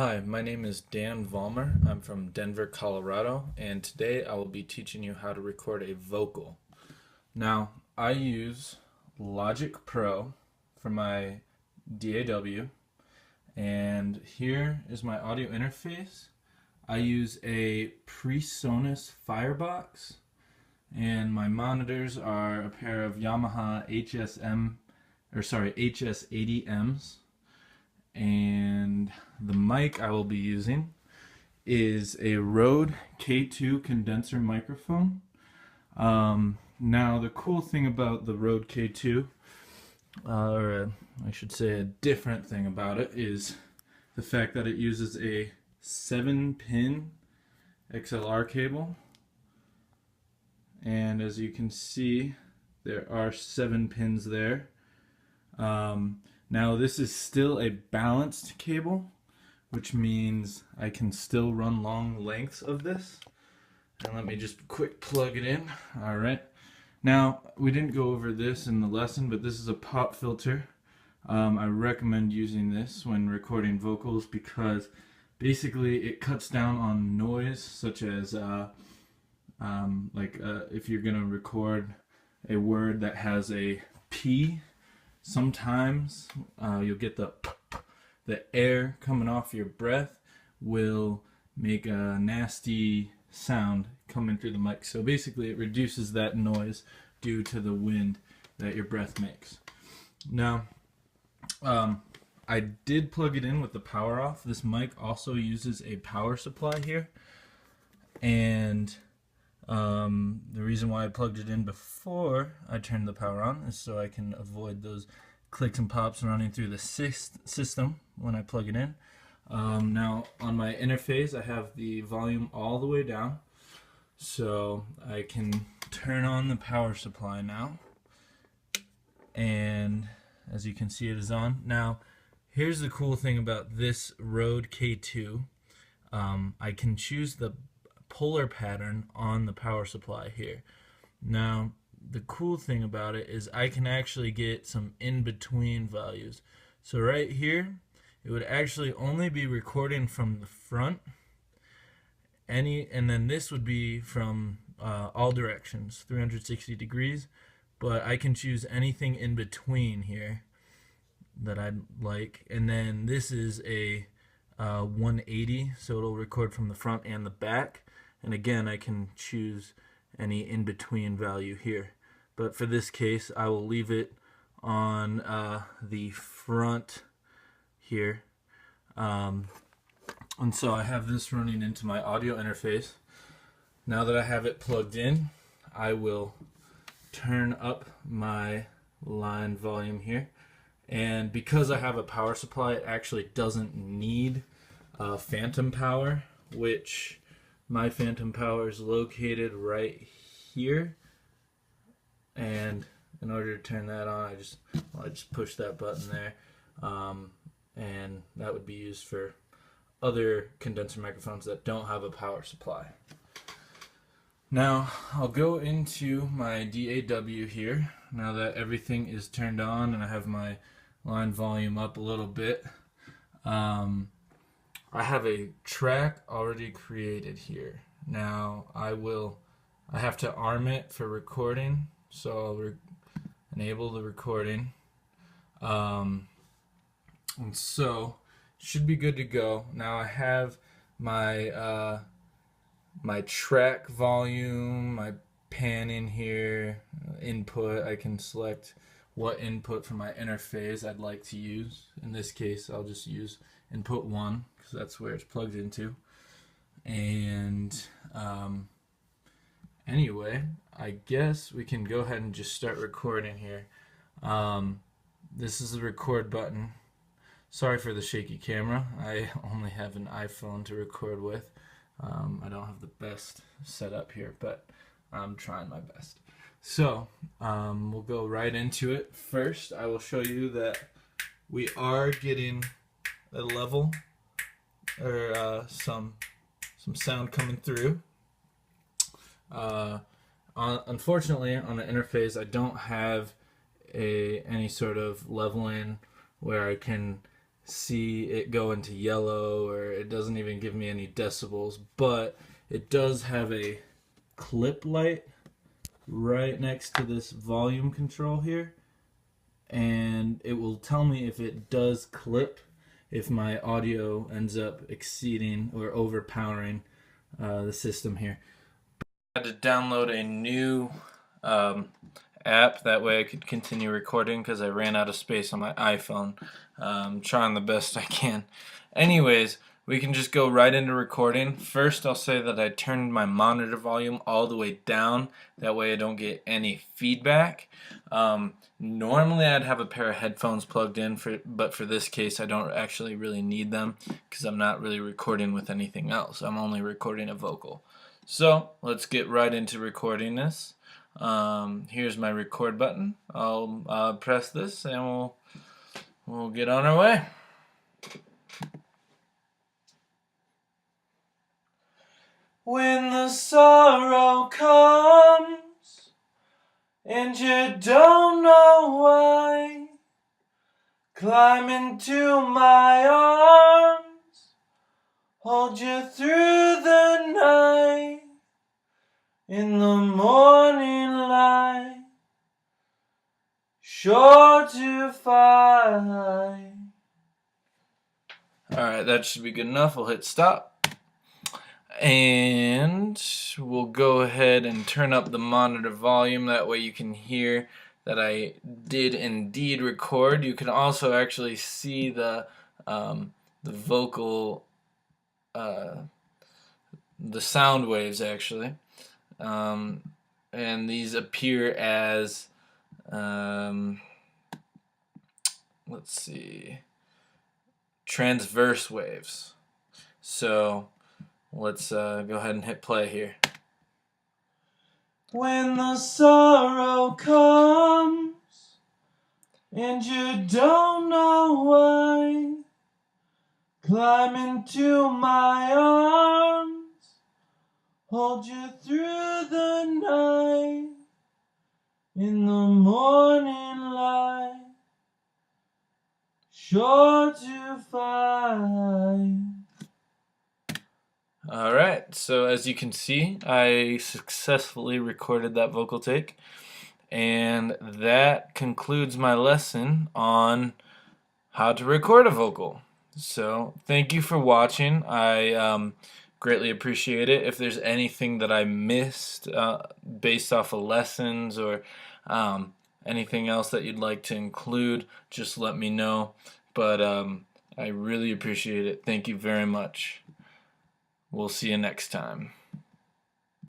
Hi, my name is Dan Vollmer. I'm from Denver, Colorado, and today I will be teaching you how to record a vocal. Now, I use Logic Pro for my DAW, and here is my audio interface. I use a PreSonus Firebox, and my monitors are a pair of Yamaha HS80Ms. And the mic I will be using is a Rode K2 condenser microphone. Now the cool thing about the Rode K2, I should say a different thing about it, is the fact that it uses a 7-pin XLR cable. And as you can see, there are 7 pins there. Now this is still a balanced cable, which means I can still run long lengths of this. And let me just quick plug it in. Alright. Now, we didn't go over this in the lesson, but this is a pop filter. I recommend using this when recording vocals because basically it cuts down on noise, such as if you're going to record a word that has a P. Sometimes you'll get the air coming off your breath will make a nasty sound coming through the mic. So basically it reduces that noise due to the wind that your breath makes. Now, I did plug it in with the power off. This mic also uses a power supply here. And the reason why I plugged it in before I turned the power on is so I can avoid those clicks and pops running through the system when I plug it in. Now on my interface I have the volume all the way down, so I can turn on the power supply now, and as you can see it is on. Now here's the cool thing about this Rode K2. I can choose the polar pattern on the power supply here. Now the cool thing about it is I can actually get some in-between values. So right here it would actually only be recording from the front, and then this would be from all directions, 360 degrees, but I can choose anything in between here that I'd like. And then this is a 180, so it'll record from the front and the back. And again, I can choose any in-between value here. But for this case, I will leave it on the front here. And so I have this running into my audio interface. Now that I have it plugged in, I will turn up my line volume here. And because I have a power supply, it actually doesn't need phantom power, which my phantom power is located right here, and in order to turn that on, I just push that button there, and that would be used for other condenser microphones that don't have a power supply. Now I'll go into my DAW here now that everything is turned on and I have my line volume up a little bit. I have a track already created here. Now I have to arm it for recording, so I'll enable the recording. And so should be good to go. Now I have my my track volume, my pan in here, input. I can select what input from my interface I'd like to use. In this case, I'll just use input 1 because that's where it's plugged into. And anyway, I guess we can go ahead and just start recording here. This is the record button. Sorry for the shaky camera. I only have an iPhone to record with. I don't have the best setup here, but I'm trying my best. So we'll go right into it. First, I will show you that we are getting a level or some sound coming through. Unfortunately, on the interface, I don't have any sort of leveling where I can see it go into yellow, or it doesn't even give me any decibels, but it does have a clip light right next to this volume control here, and it will tell me if it does clip, if my audio ends up exceeding or overpowering the system here. I had to download a new app, that way I could continue recording because I ran out of space on my iPhone. Trying the best I can. Anyways, we can just go right into recording. First, I'll say that I turned my monitor volume all the way down, that way I don't get any feedback. Normally I'd have a pair of headphones plugged in, but for this case I don't actually really need them because I'm not really recording with anything else. I'm only recording a vocal. So let's get right into recording this. Here's my record button. I'll press this and we'll get on our way. When the sorrow comes and you don't know why, climb into my arms, hold you through the night. In the morning light, sure to find. Alright, that should be good enough. We'll hit stop. And we'll go ahead and turn up the monitor volume. That way you can hear that I did indeed record. You can also actually see the vocal, the sound waves actually. And these appear as, let's see, transverse waves. So let's go ahead and hit play here. When the sorrow comes and you don't know why, climb into my arms, hold you through the night. In the morning light, sure to find. Alright, so as you can see, I successfully recorded that vocal take, and that concludes my lesson on how to record a vocal. So thank you for watching. I greatly appreciate it. If there's anything that I missed based off of lessons or anything else that you'd like to include, just let me know. But I really appreciate it. Thank you very much. We'll see you next time.